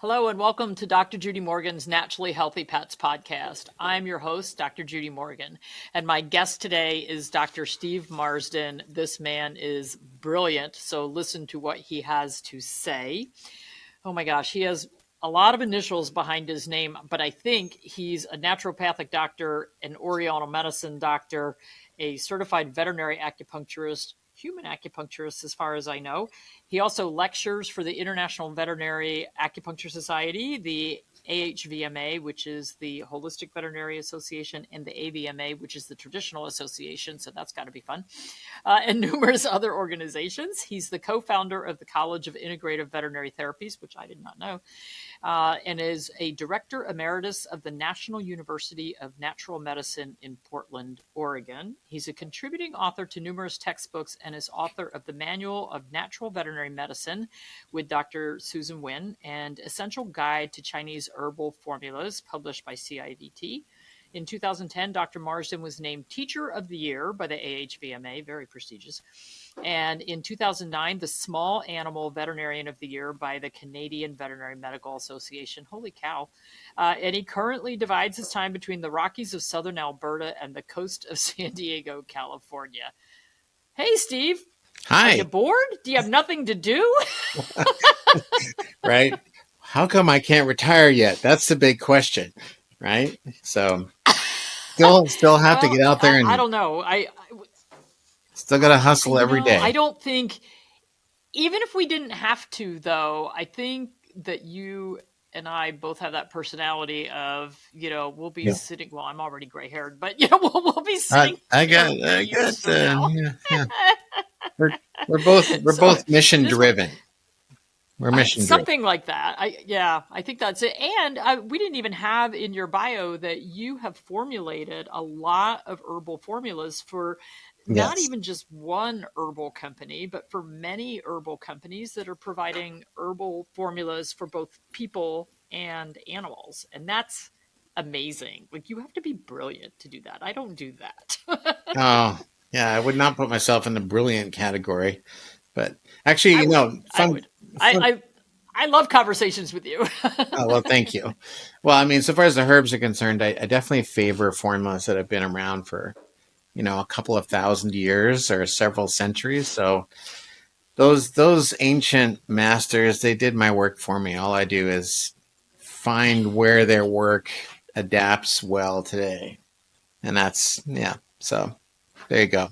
Hello and welcome to Dr. Judy Morgan's Naturally Healthy Pets podcast. I'm your host, Dr. Judy Morgan, and my guest today is Dr. Steve Marsden. This man is brilliant, so listen to what he has to say. Oh my gosh, he has a lot of initials behind his name, but I think he's a naturopathic doctor, an Oriental medicine doctor, a certified veterinary acupuncturist, human acupuncturist, as far as I know. He also lectures for the International Veterinary Acupuncture Society, the AHVMA, which is the Holistic Veterinary Association, and the AVMA, which is the Traditional Association. So that's got to be fun. And numerous other organizations. He's the co-founder of the College of Integrative Veterinary Therapies, which I did not know, and is a director emeritus of the National University of Natural Medicine in Portland, Oregon. He's a contributing author to numerous textbooks and is author of the Manual of Natural Veterinary Medicine with Dr. Susan Wynn and Essential Guide to Chinese Herbal Formulas, published by CIVT. In 2010, Dr. Marsden was named Teacher of the Year by the AHVMA, very prestigious. And in 2009, the Small Animal Veterinarian of the Year by the Canadian Veterinary Medical Association. Holy cow. And he currently divides his time between the Rockies of southern Alberta and the coast of San Diego, California. Hey, Steve. Hi. Are you bored? Do you have nothing to do? Right. How come I can't retire yet? That's the big question, right? So still have to get out there and I don't know. I still got to hustle every day. I don't think, even if we didn't have to, though, I think that you and I both have that personality of, we'll be sitting, well, I'm already gray haired, but, we'll be sitting. We're both mission driven. We're mission driven. Something like that. I think that's it. And we didn't even have in your bio that you have formulated a lot of herbal formulas for not even just one herbal company, but for many herbal companies that are providing herbal formulas for both people and animals. And that's amazing. Like, you have to be brilliant to do that. I don't do that. Oh, yeah. I would not put myself in the brilliant category, but actually, I love conversations with you. Oh, well, thank you. Well, I mean, so far as the herbs are concerned, I definitely favor formulas that have been around for, a couple of thousand years or several centuries. So those ancient masters, they did my work for me. All I do is find where their work adapts well today. And that's, so there you go.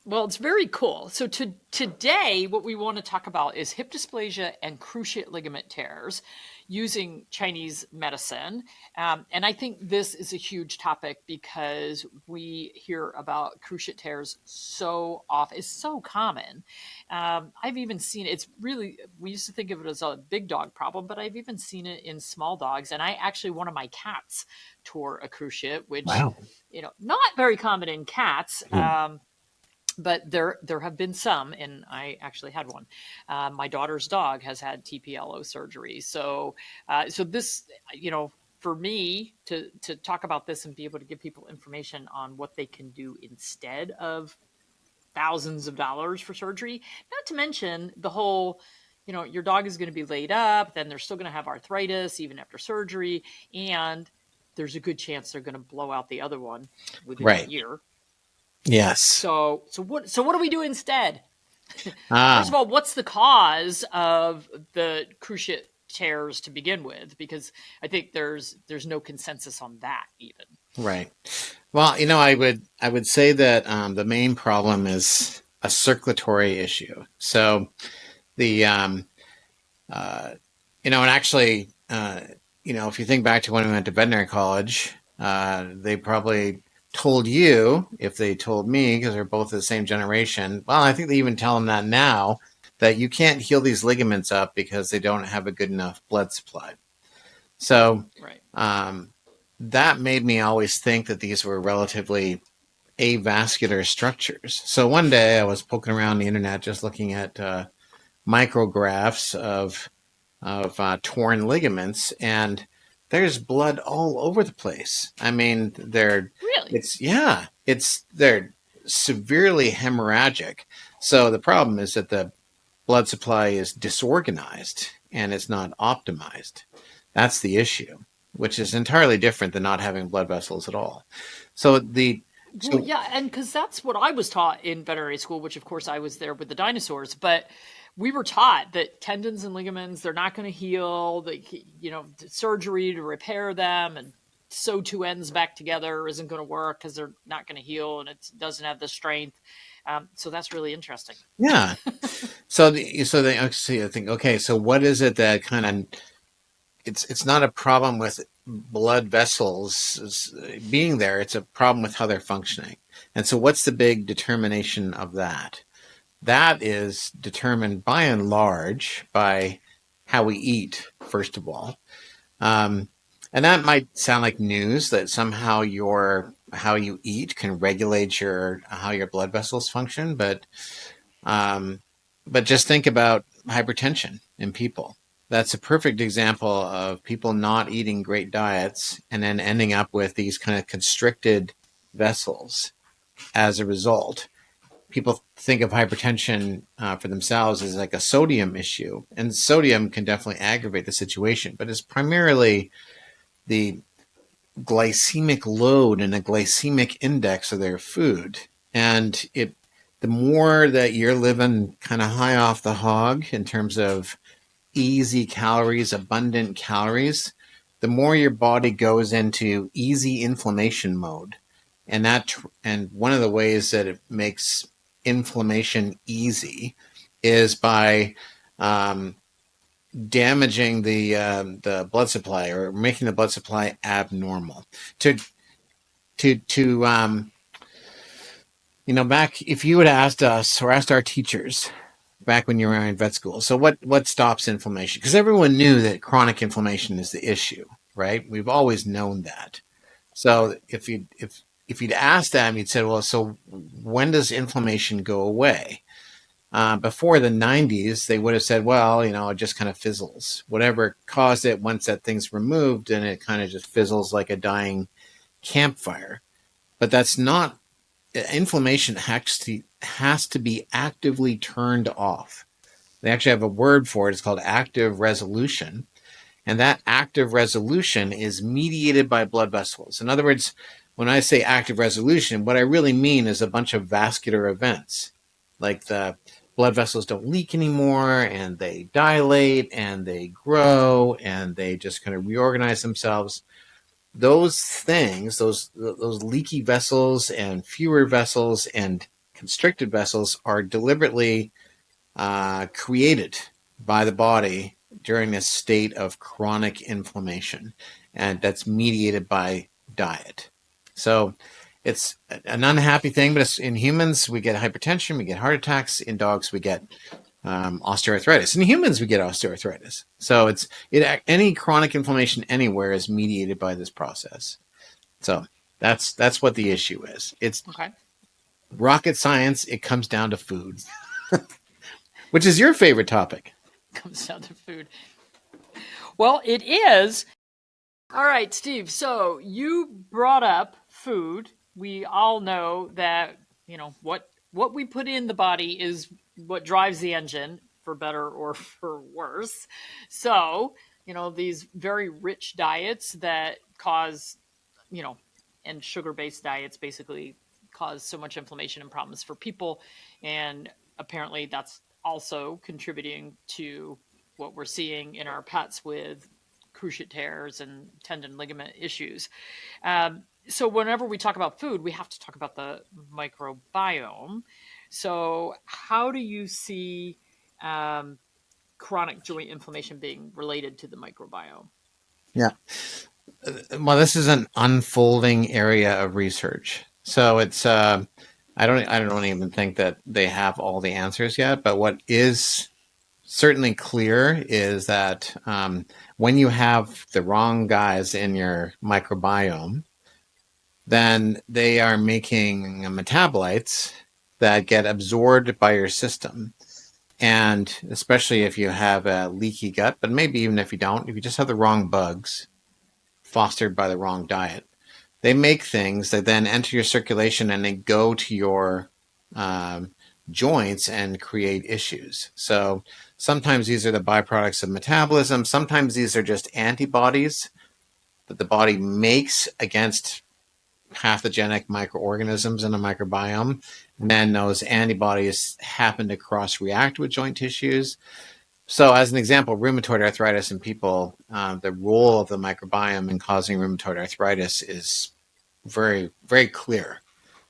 Well, it's very cool. So today, what we want to talk about is hip dysplasia and cruciate ligament tears using Chinese medicine. And I think this is a huge topic because we hear about cruciate tears so often. It's so common. I've even seen it. It's really, we used to think of it as a big dog problem, but I've even seen it in small dogs. And one of my cats tore a cruciate, which, not very common in cats. But there have been some, and I actually had one. My daughter's dog has had TPLO surgery. So this, for me to talk about this and be able to give people information on what they can do instead of thousands of dollars for surgery, not to mention the whole, your dog is going to be laid up, then they're still going to have arthritis even after surgery, and there's a good chance they're going to blow out the other one within a year. Yes. So what do we do instead? First of all, what's the cause of the cruciate tears to begin with? Because I think there's no consensus on that even. Right. Well, I would say that the main problem is a circulatory issue. So the and actually if you think back to when we went to veterinary college, they probably told you, if they told me, because they're both the same generation, well, I think they even tell them that now, that you can't heal these ligaments up because they don't have a good enough blood supply. So that made me always think that these were relatively avascular structures. So one day I was poking around the internet just looking at micrographs of torn ligaments, and there's blood all over the place. I mean, they're severely hemorrhagic. So the problem is that the blood supply is disorganized, and it's not optimized. That's the issue, which is entirely different than not having blood vessels at all. So the Well, so yeah, and because that's what I was taught in veterinary school, which of course I was there with the dinosaurs, but we were taught that tendons and ligaments, they're not going to heal, surgery to repair them and sew two ends back together isn't going to work because they're not going to heal and it doesn't have the strength. So that's really interesting. yeah, so they actually I think, okay, so what is it that kind of it's not a problem with blood vessels being there. It's a problem with how they're functioning. And so what's the big determination of that? That is determined by and large by how we eat, first of all. Um, and that might sound like news that somehow your how you eat can regulate your how your blood vessels function, um, but just think about hypertension in people. That's a perfect example of people not eating great diets and then ending up with these kind of constricted vessels as a result. People think of hypertension for themselves as like a sodium issue, and sodium can definitely aggravate the situation, but it's primarily the glycemic load and the glycemic index of their food. And the more that you're living kind of high off the hog in terms of easy calories, abundant calories, the more your body goes into easy inflammation mode. And one of the ways that it makes inflammation easy is by um, damaging the blood supply or making the blood supply abnormal. To to back if you had asked us or asked our teachers back when you were in vet school, so what stops inflammation? Because everyone knew that chronic inflammation is the issue, right? We've always known that. So if you'd asked them, you'd said, well, so when does inflammation go away? Before the 90s, they would have said, well, it just kind of fizzles. Whatever caused it, once that thing's removed, and it kind of just fizzles like a dying campfire. But that's not, inflammation has to be actively turned off. They actually have a word for it. It's called active resolution. And that active resolution is mediated by blood vessels. In other words, when I say active resolution, what I really mean is a bunch of vascular events, like the blood vessels don't leak anymore and they dilate and they grow and they just kind of reorganize themselves. Those things, those leaky vessels and fewer vessels and constricted vessels are deliberately created by the body during a state of chronic inflammation, and that's mediated by diet. So it's an unhappy thing, but in humans we get hypertension, we get heart attacks. In dogs we get osteoarthritis. In humans we get osteoarthritis. So any chronic inflammation anywhere is mediated by this process. So that's what the issue is. It's Okay. rocket science. It comes down to food, which is your favorite topic. Comes down to food. Well, it is. All right, Steve. So you brought up food. We all know that, what we put in the body is what drives the engine, for better or for worse. So, these very rich diets that cause, you know, and sugar-based diets basically cause so much inflammation and problems for people. And apparently that's also contributing to what we're seeing in our pets with cruciate tears and tendon ligament issues. So whenever we talk about food, we have to talk about the microbiome. So how do you see chronic joint inflammation being related to the microbiome? Yeah. Well, this is an unfolding area of research. So it's I don't even think that they have all the answers yet. But what is certainly clear is that when you have the wrong guys in your microbiome, then they are making metabolites that get absorbed by your system. And especially if you have a leaky gut, but maybe even if you don't, if you just have the wrong bugs fostered by the wrong diet, they make things that then enter your circulation and they go to your um, joints and create issues. So sometimes these are the byproducts of metabolism. Sometimes these are just antibodies that the body makes against pathogenic microorganisms in a microbiome. And then those antibodies happen to cross react with joint tissues. So, as an example, rheumatoid arthritis in people, the role of the microbiome in causing rheumatoid arthritis is very, very clear.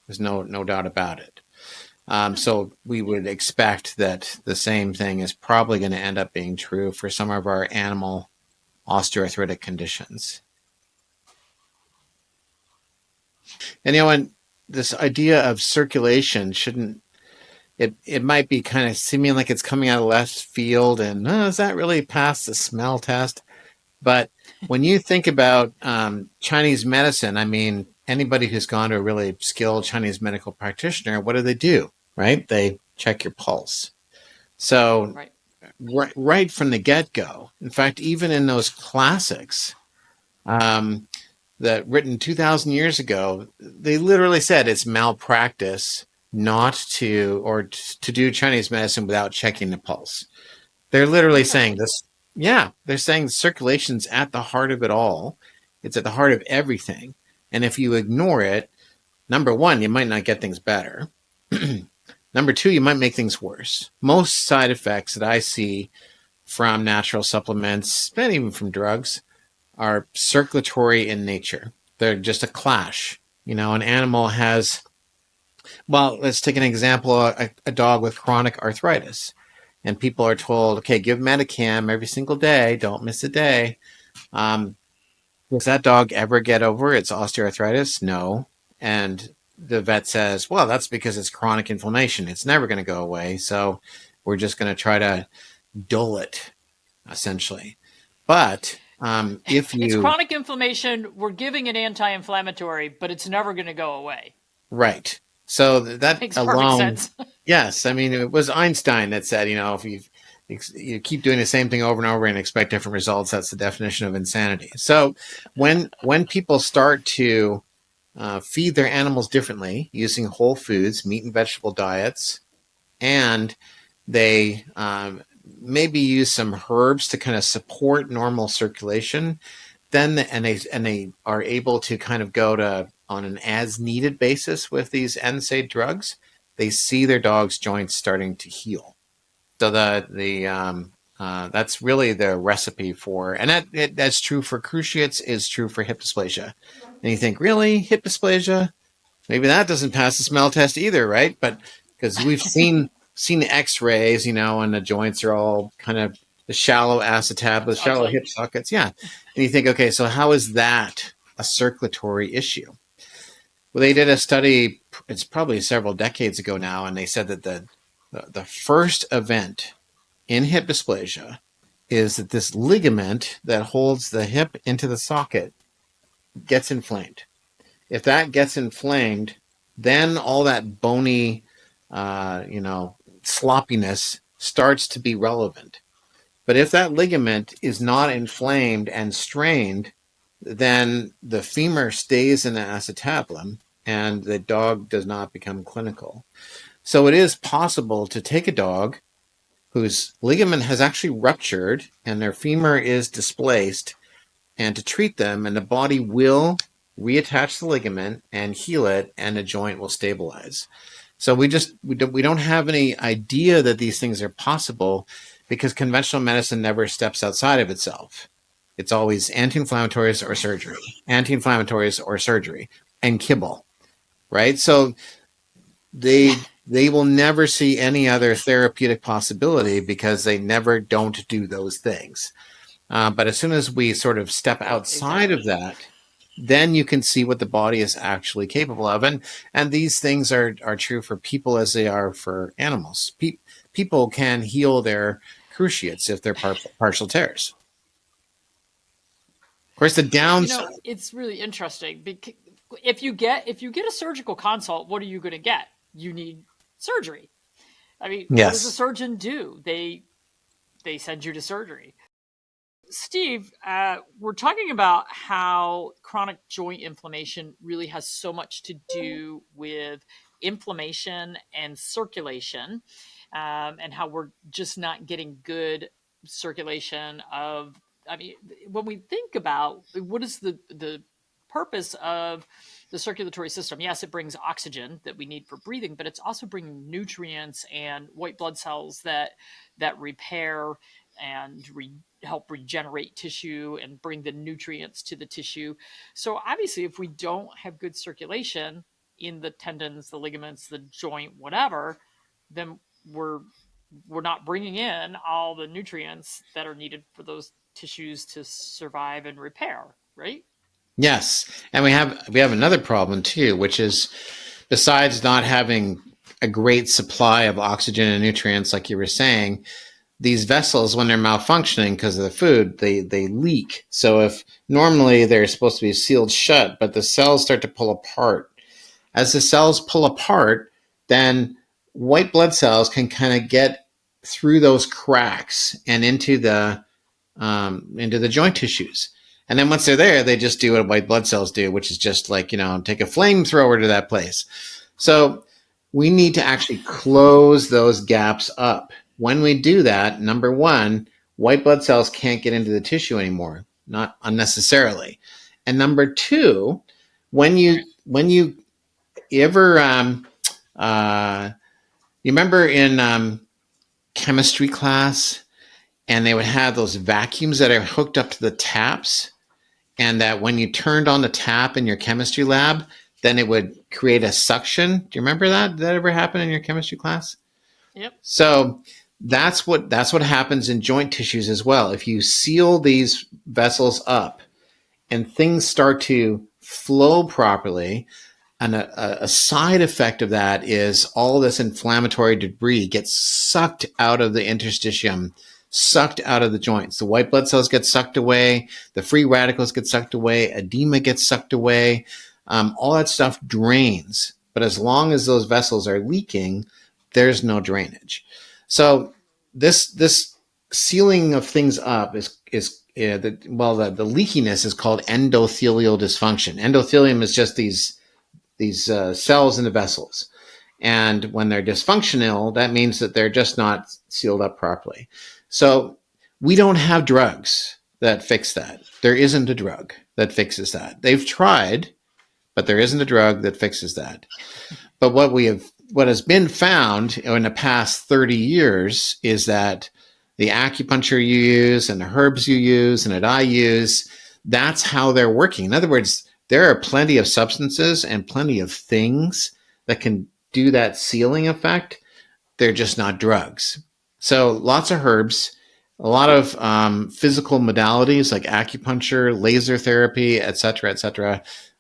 There's no doubt about it. So we would expect that the same thing is probably going to end up being true for some of our animal osteoarthritic conditions. And and this idea of circulation shouldn't it might be kind of seeming like it's coming out of left field, and does that really pass the smell test? But when you think about Chinese medicine, I mean, anybody who's gone to a really skilled Chinese medical practitioner, what do? Right? They check your pulse. So Right. right from the get-go, in fact, even in those classics that written 2,000 years ago, they literally said it's malpractice not to do Chinese medicine without checking the pulse. They're literally saying Really? this. Yeah, they're saying circulation's at the heart of it all. It's at the heart of everything. And if you ignore it, number one, you might not get things better. Number two, you might make things worse. Most side effects that I see from natural supplements, and even from drugs, are circulatory in nature. They're just a clash. An animal has, well, let's take an example, a dog with chronic arthritis. And people are told, okay, give Metacam every single day. Don't miss a day. Um, does that dog ever get over its osteoarthritis? No. And the vet says, well, that's because it's chronic inflammation. It's never going to go away. So we're just going to try to dull it, essentially. But if It's you, chronic inflammation. We're giving an anti-inflammatory, but it's never going to go away. right. So that Makes perfect alone, sense. yes. I mean, it was Einstein that said, if you keep doing the same thing over and over and expect different results, that's the definition of insanity. So when people start to feed their animals differently using whole foods, meat and vegetable diets, and they maybe use some herbs to kind of support normal circulation, then and they are able to kind of go to on an as needed basis with these NSAID drugs, they see their dog's joints starting to heal. So that's really the recipe for, and that's true for cruciates, is true for hip dysplasia. And you think, really, hip dysplasia? Maybe that doesn't pass the smell test either, right? But because we've seen the X-rays, and the joints are all kind of the shallow acetabulum, It's shallow ugly. hip sockets. Yeah, and you think, okay, so how is that a circulatory issue? Well, they did a study. It's probably several decades ago now, and they said that the first event in hip dysplasia is that this ligament that holds the hip into the socket gets inflamed. If that gets inflamed, then all that bony, sloppiness starts to be relevant. But if that ligament is not inflamed and strained, then the femur stays in the acetabulum and the dog does not become clinical. So it is possible to take a dog whose ligament has actually ruptured and their femur is displaced and to treat them, and the body will reattach the ligament and heal it, and the joint will stabilize. So we don't have any idea that these things are possible because conventional medicine never steps outside of itself. It's always anti-inflammatories or surgery, anti-inflammatories or surgery, and kibble, right? So they will never see any other therapeutic possibility because they never don't do those things. But as soon as we sort of step outside of Exactly. that, then you can see what the body is actually capable of. And these things are true for people as they are for animals. People can heal their cruciates if they're partial tears. Of course, the downside. It's really interesting because if you get a surgical consult, what are you going to get? You need surgery. I mean, what does a Yes. surgeon do? They send you to surgery. Steve, we're talking about how chronic joint inflammation really has so much to do with inflammation and circulation, and how we're just not getting good circulation of. I mean, when we think about what is the purpose of the circulatory system, yes, it brings oxygen that we need for breathing, but it's also bringing nutrients and white blood cells that repair and help regenerate tissue and bring the nutrients to the tissue. So obviously, if we don't have good circulation in the tendons, the ligaments, the joint, whatever, then we're not bringing in all the nutrients that are needed for those tissues to survive and repair, right? Yes, and we have another problem too, which is besides not having a great supply of oxygen and nutrients, like you were saying, these vessels, when they're malfunctioning because of the food, they leak. So if normally they're supposed to be sealed shut, but the cells start to pull apart. As the cells pull apart, then white blood cells can kind of get through those cracks and into the joint tissues. And then once they're there, they just do what white blood cells do, which is just like, take a flamethrower to that place. So we need to actually close those gaps up. When we do that, number one, white blood cells can't get into the tissue anymore, not unnecessarily. And number two, when you ever you remember in chemistry class, and they would have those vacuums that are hooked up to the taps, and that when you turned on the tap in your chemistry lab, then it would create a suction. Do you remember that? Did that ever happen in your chemistry class? Yep. So that's what happens in joint tissues as well. If you seal these vessels up and things start to flow properly, and a side effect of that is all this inflammatory debris gets sucked out of the interstitium, sucked out of the joints. The white blood cells get sucked away. The free radicals get sucked away. Edema gets sucked away. All that stuff drains. But as long as those vessels are leaking, there's no drainage. So this sealing of things up the leakiness is called endothelial dysfunction. Endothelium is just these cells in the vessels. And when they're dysfunctional, that means that they're just not sealed up properly. So we don't have drugs that fix that. There isn't a drug that fixes that. They've tried, but there isn't a drug that fixes that. But what has been found in the past 30 years is that the acupuncture you use and the herbs you use and that I use, that's how they're working. In other words, there are plenty of substances and plenty of things that can do that sealing effect. They're just not drugs. So lots of herbs, a lot of physical modalities like acupuncture, laser therapy, et cetera,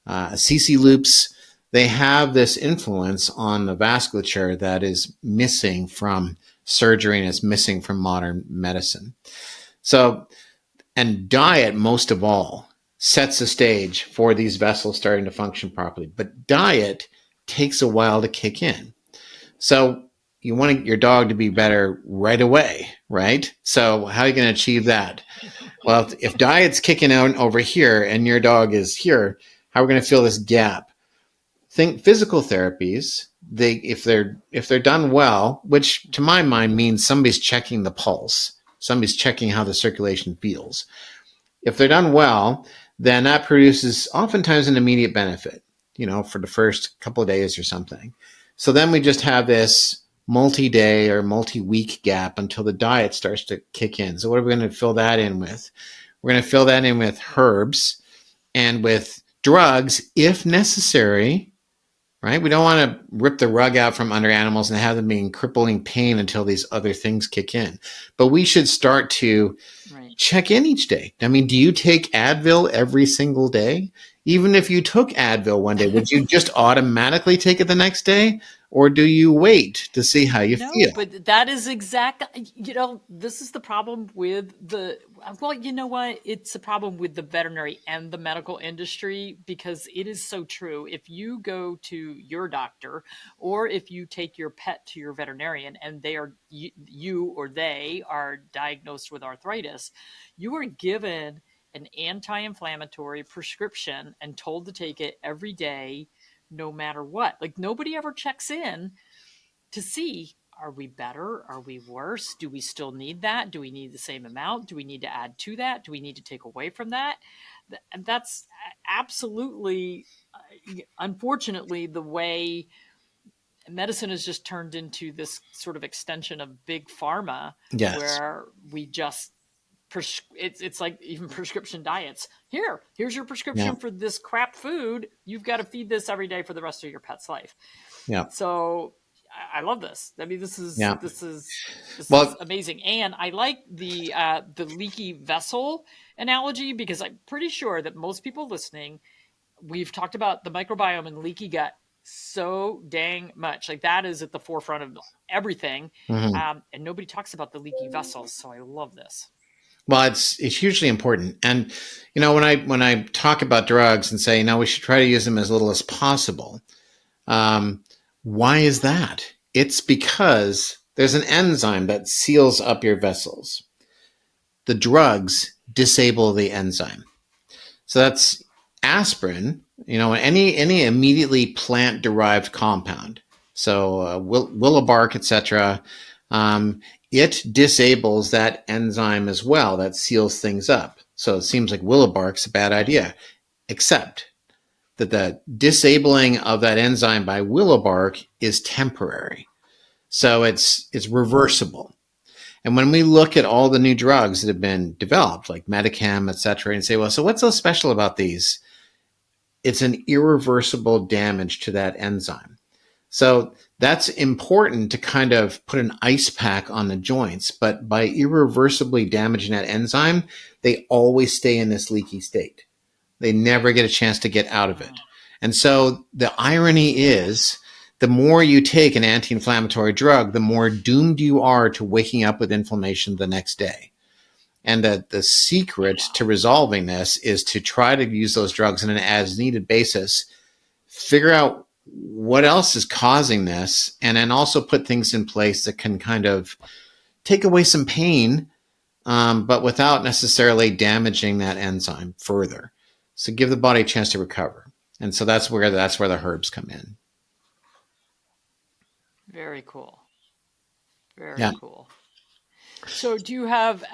CC loops. They have this influence on the vasculature that is missing from surgery and is missing from modern medicine. So, and diet, most of all, sets the stage for these vessels starting to function properly. But diet takes a while to kick in. So you want your dog to be better right away, right? So how are you going to achieve that? Well, if diet's kicking out over here and your dog is here, how are we going to fill this gap? Think physical therapies. If they're done well, which to my mind means somebody's checking the pulse, somebody's checking how the circulation feels. If they're done well, then that produces oftentimes an immediate benefit, for the first couple of days or something. So then we just have this multi-day or multi-week gap until the diet starts to kick in. So what are we going to fill that in with? We're going to fill that in with herbs and with drugs if necessary, right? We don't want to rip the rug out from under animals and have them be in crippling pain until these other things kick in. But we should start to check in each day. I mean, do you take Advil every single day? Even if you took Advil one day, would you just automatically take it the next day? Or do you wait to see how you No, feel? but that is this is the problem with well, you know what? It's a problem with the veterinary and the medical industry because it is so true. If you go to your doctor or if you take your pet to your veterinarian and you or they are diagnosed with arthritis, you are given an anti-inflammatory prescription and told to take it every day no matter what. Like nobody ever checks in to see, are we better? Are we worse? Do we still need that? Do we need the same amount? Do we need to add to that? Do we need to take away from that? And that's absolutely, unfortunately, the way medicine has just turned into this sort of extension of big pharma Yes. where we just it's like even prescription diets. Here's your Yeah. prescription for this crap food. You've got to feed this every day for the rest of your pet's life. Yeah. So I love this. I mean, Yeah. this is Well, amazing, and I like the leaky vessel analogy because I'm pretty sure that most people listening, we've talked about the microbiome and leaky gut so dang much. Like that is at the forefront of everything, mhm. and nobody talks about the leaky vessels. So I love this. Well, it's hugely important. And when I talk about drugs and say, we should try to use them as little as possible. Um, why is that? It's because there's an enzyme that seals up your vessels. The drugs disable the enzyme. So that's aspirin, any immediately plant derived compound. So willow bark, etc. Um, it disables that enzyme as well that seals things up. So it seems like willow bark's a bad idea, except that the disabling of that enzyme by willow bark is temporary. So it's reversible. And when we look at all the new drugs that have been developed, like Medicam, et cetera, and say, well, so what's so special about these? It's an irreversible damage to that enzyme. So that's important to kind of put an ice pack on the joints. But by irreversibly damaging that enzyme, they always stay in this leaky state. They never get a chance to get out of it. And so the irony is, the more you take an anti-inflammatory drug, the more doomed you are to waking up with inflammation the next day. And the secret to resolving this is to try to use those drugs on an as-needed basis, figure out what else is causing this, and then also put things in place that can kind of take away some pain, but without necessarily damaging that enzyme further. So give the body a chance to recover. And so that's where the herbs come in. Very cool. Yeah. Very cool. So, do you have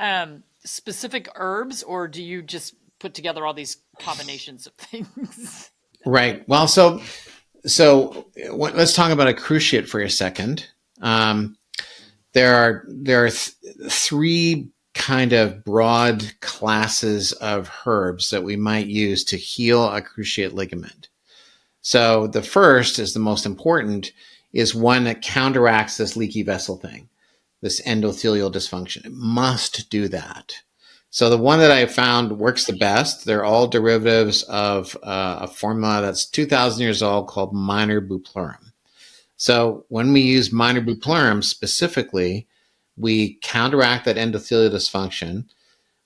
specific herbs, or do you just put together all these combinations of things? Right. Well, so let's talk about a cruciate for a second. There are three kind of broad classes of herbs that we might use to heal a cruciate ligament. So the first is the most important, is one that counteracts this leaky vessel thing, this endothelial dysfunction. It must do that. So the one that I found works the best, they're all derivatives of a formula that's 2,000 years old called minor bupleurum. So when we use minor bupleurum specifically, we counteract that endothelial dysfunction.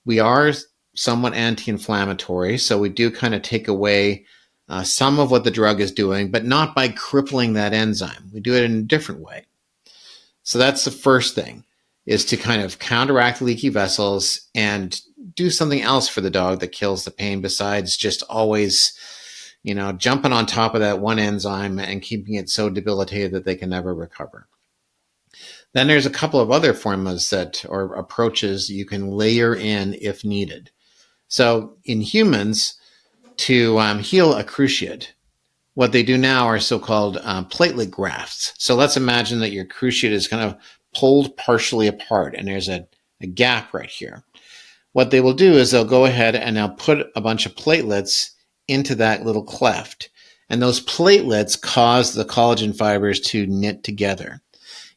We are somewhat anti-inflammatory, so we do kind of take away some of what the drug is doing, but not by crippling that enzyme. We do it in a different way. So that's the first thing, is to kind of counteract leaky vessels and do something else for the dog that kills the pain besides just always, jumping on top of that one enzyme and keeping it so debilitated that they can never recover. Then there's a couple of other formulas or approaches you can layer in if needed. So in humans, to heal a cruciate, what they do now are so-called platelet grafts. So let's imagine that your cruciate is kind of pulled partially apart and there's a gap right here. What they will do is they'll go ahead and they'll put a bunch of platelets into that little cleft. And those platelets cause the collagen fibers to knit together.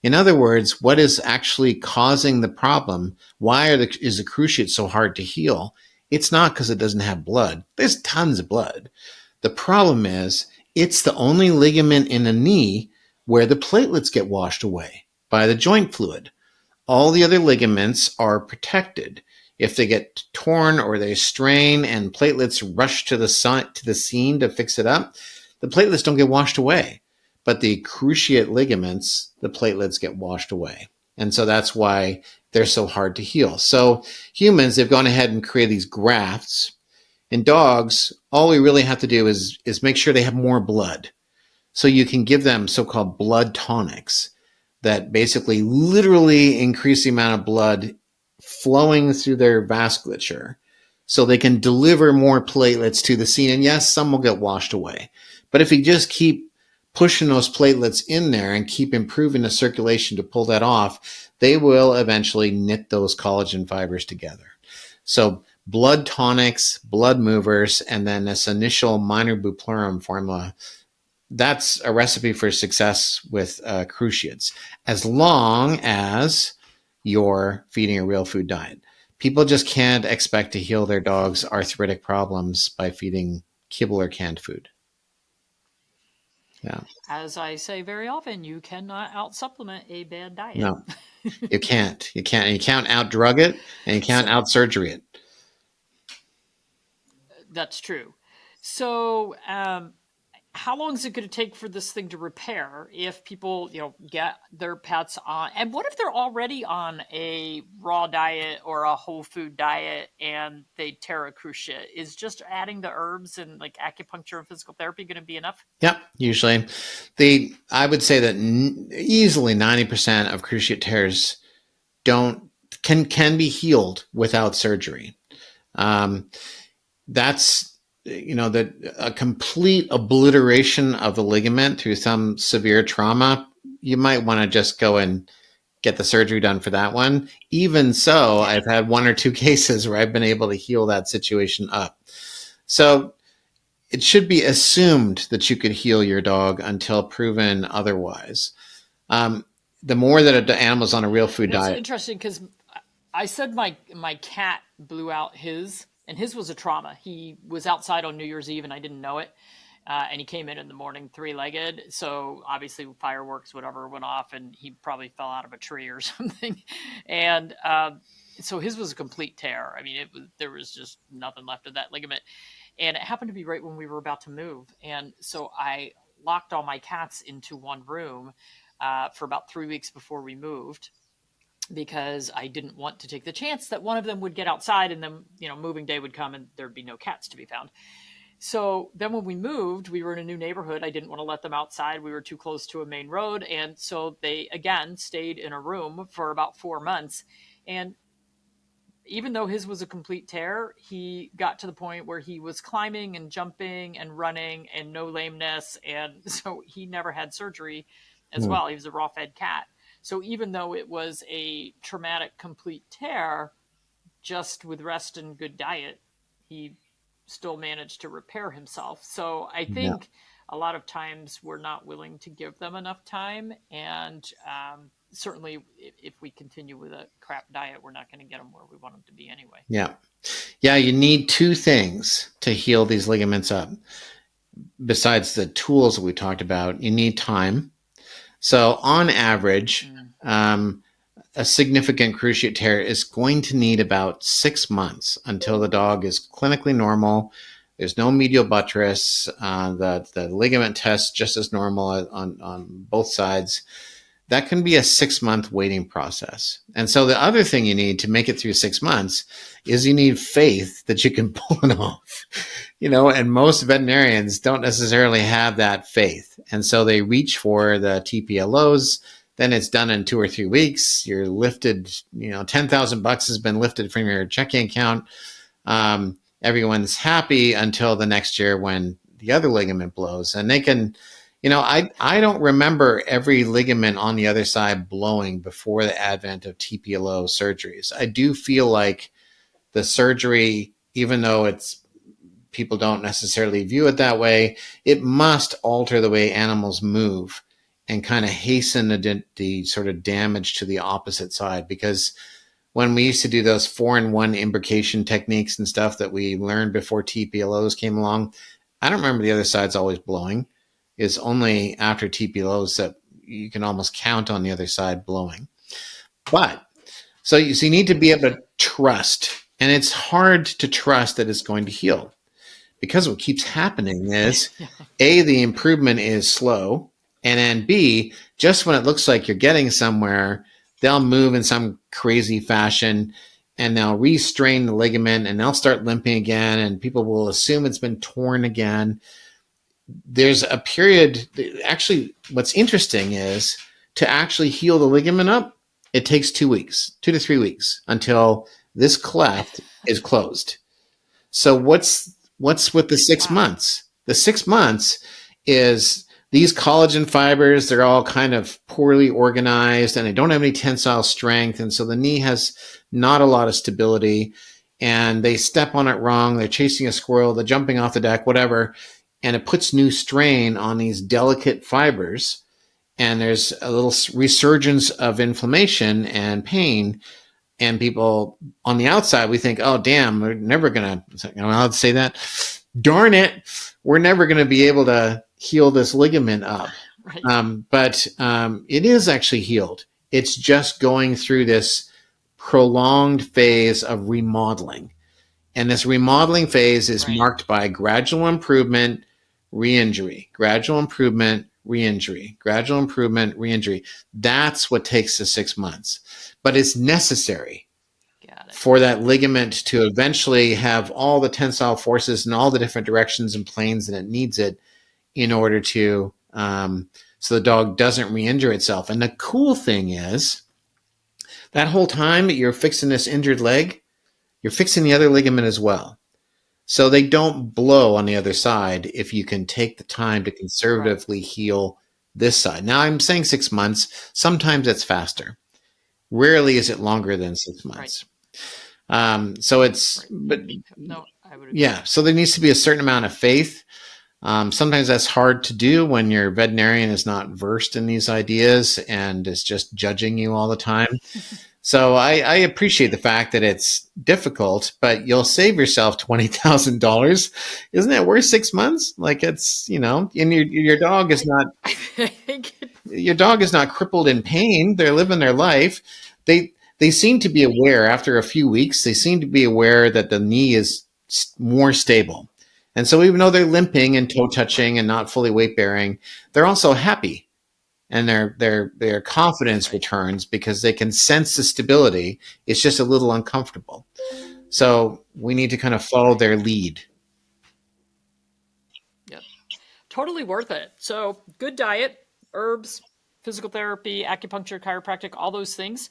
In other words, what is actually causing the problem? Why is the cruciate so hard to heal? It's not because it doesn't have blood. There's tons of blood. The problem is it's the only ligament in the knee where the platelets get washed away by the joint fluid. All the other ligaments are protected. If they get torn or they strain and platelets rush to the scene to fix it up, the platelets don't get washed away. But the cruciate ligaments, the platelets get washed away. And so that's why they're so hard to heal. So humans, they've gone ahead and created these grafts. In dogs, all we really have to do is make sure they have more blood. So you can give them so-called blood tonics that basically literally increase the amount of blood flowing through their vasculature so they can deliver more platelets to the scene. And yes, some will get washed away. But if you just keep pushing those platelets in there and keep improving the circulation to pull that off, they will eventually knit those collagen fibers together. So blood tonics, blood movers, and then this initial minor bupleurum formula, that's a recipe for success with cruciates, as long as you're feeding a real food diet. People just can't expect to heal their dog's arthritic problems by feeding kibble or canned food. Yeah. As I say very often, you cannot out supplement a bad diet. No, you can't. You can't. And you can't out drug it, and you can't out surgery it. That's true. So, how long is it going to take for this thing to repair if people, get their pets on? And what if they're already on a raw diet or a whole food diet and they tear a cruciate? Is just adding the herbs and like acupuncture and physical therapy going to be enough? Yep, usually. I would say that easily 90% of cruciate tears can be healed without surgery. That's a complete obliteration of the ligament through some severe trauma. You might want to just go and get the surgery done for that one. Even so, I've had one or two cases where I've been able to heal that situation up. So it should be assumed that you could heal your dog until proven otherwise. The more that an animal's on a real food diet. It's interesting because I said my cat blew out his, and his was a trauma. He was outside on New Year's Eve and I didn't know it. And he came in the morning 3-legged. So obviously fireworks, whatever, went off and he probably fell out of a tree or something. And so his was a complete tear. I mean, there was just nothing left of that ligament. And it happened to be right when we were about to move. And so I locked all my cats into one room for about 3 weeks before we moved, because I didn't want to take the chance that one of them would get outside and then, moving day would come and there'd be no cats to be found. So then when we moved, we were in a new neighborhood. I didn't want to let them outside. We were too close to a main road. And so they, again, stayed in a room for about 4 months. And even though his was a complete tear, he got to the point where he was climbing and jumping and running and no lameness. And so he never had surgery as well. He was a raw-fed cat. So even though it was a traumatic complete tear, just with rest and good diet, he still managed to repair himself. So I think a lot of times we're not willing to give them enough time. And certainly if we continue with a crap diet, we're not going to get them where we want them to be anyway. Yeah. Yeah, you need two things to heal these ligaments up. Besides the tools that we talked about, you need time. So on average, a significant cruciate tear is going to need about 6 months until the dog is clinically normal. There's no medial buttress. The ligament test just as normal on both sides. That can be a 6-month waiting process. And so the other thing you need to make it through 6 months is you need faith that you can pull it off. And most veterinarians don't necessarily have that faith. And so they reach for the TPLOs. Then it's done in 2 or 3 weeks. You're lifted, $10,000 has been lifted from your checking account. Everyone's happy until the next year when the other ligament blows. And they can, I don't remember every ligament on the other side blowing before the advent of TPLO surgeries. I do feel like the surgery, even though people don't necessarily view it that way, it must alter the way animals move and kind of hasten the sort of damage to the opposite side, because when we used to do those 4-in-1 imbrication techniques and stuff that we learned before TPLOs came along, I don't remember the other side's always blowing. It's only after TPLOs that you can almost count on the other side blowing. But so you need to be able to trust, and it's hard to trust that it's going to heal, because what keeps happening is A, the improvement is slow, and then B, just when it looks like you're getting somewhere, they'll move in some crazy fashion and they'll restrain the ligament and they'll start limping again, and people will assume it's been torn again. There's a period, actually, what's interesting is to actually heal the ligament up, it takes 2 weeks, 2 to 3 weeks until this cleft is closed. So what's with the 6 months? The 6 months is these collagen fibers, they're all kind of poorly organized and they don't have any tensile strength. And so the knee has not a lot of stability, and they step on it wrong. They're chasing a squirrel, they're jumping off the deck, whatever. And it puts new strain on these delicate fibers. And there's a little resurgence of inflammation and pain. And people on the outside, we think, oh, damn, we're never going to, am I allowed to say that? Darn it, we're never going to be able to heal this ligament up. Right. But it is actually healed. It's just going through this prolonged phase of remodeling. And this remodeling phase is marked by gradual improvement, re-injury, gradual improvement, re-injury, gradual improvement, re-injury. That's what takes the 6 months. But it's necessary for that ligament to eventually have all the tensile forces in all the different directions and planes that it needs it in order to, so the dog doesn't re-injure itself. And the cool thing is, that whole time that you're fixing this injured leg, you're fixing the other ligament as well. So they don't blow on the other side if you can take the time to conservatively heal this side. Now, I'm saying 6 months. Sometimes it's faster. Rarely is it longer than 6 months. So it's, but no, I would agree. Yeah, so there needs to be a certain amount of faith. Sometimes that's hard to do when your veterinarian is not versed in these ideas and is just judging you all the time. So I appreciate the fact that it's difficult, but you'll save yourself $20,000. Isn't that worth 6 months? Like, it's, and your dog is not, your dog is not crippled in pain. They're living their life. They seem to be aware after a few weeks. They seem to be aware that the knee is more stable. And so even though they're limping and toe touching and not fully weight bearing, they're also happy. And their confidence returns because they can sense the stability. It's just a little uncomfortable. So we need to kind of follow their lead. Yep. Totally worth it. So good diet, herbs, physical therapy, acupuncture, chiropractic, all those things.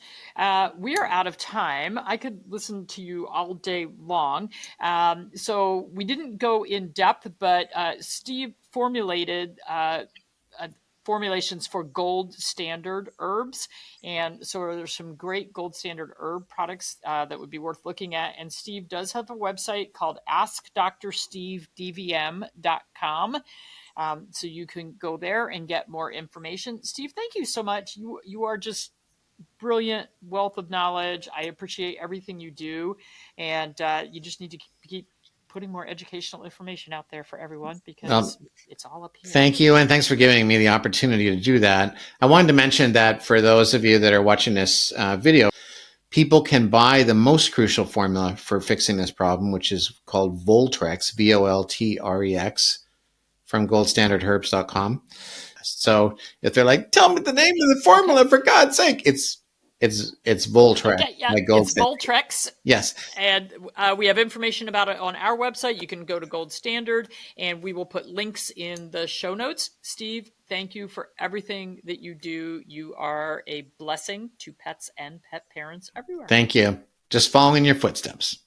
We are out of time. I could listen to you all day long. So we didn't go in depth, but Steve formulated formulations for gold standard herbs. And so there's some great gold standard herb products that would be worth looking at. And Steve does have a website called AskDrSteveDVM.com. So you can go there and get more information. Steve, thank you so much. You are just brilliant wealth of knowledge. I appreciate everything you do. And you just need to keep putting more educational information out there for everyone, because it's all up here. Thank you. And thanks for giving me the opportunity to do that. I wanted to mention that for those of you that are watching this video, people can buy the most crucial formula for fixing this problem, which is called Voltrex, Voltrex, from goldstandardherbs.com. So if they're like, tell me the name of the formula, for God's sake, it's Voltrex. Okay, yeah, it's Voltrex. Yes. And we have information about it on our website. You can go to Gold Standard, and we will put links in the show notes. Steve, thank you for everything that you do. You are a blessing to pets and pet parents everywhere. Thank you. Just following your footsteps.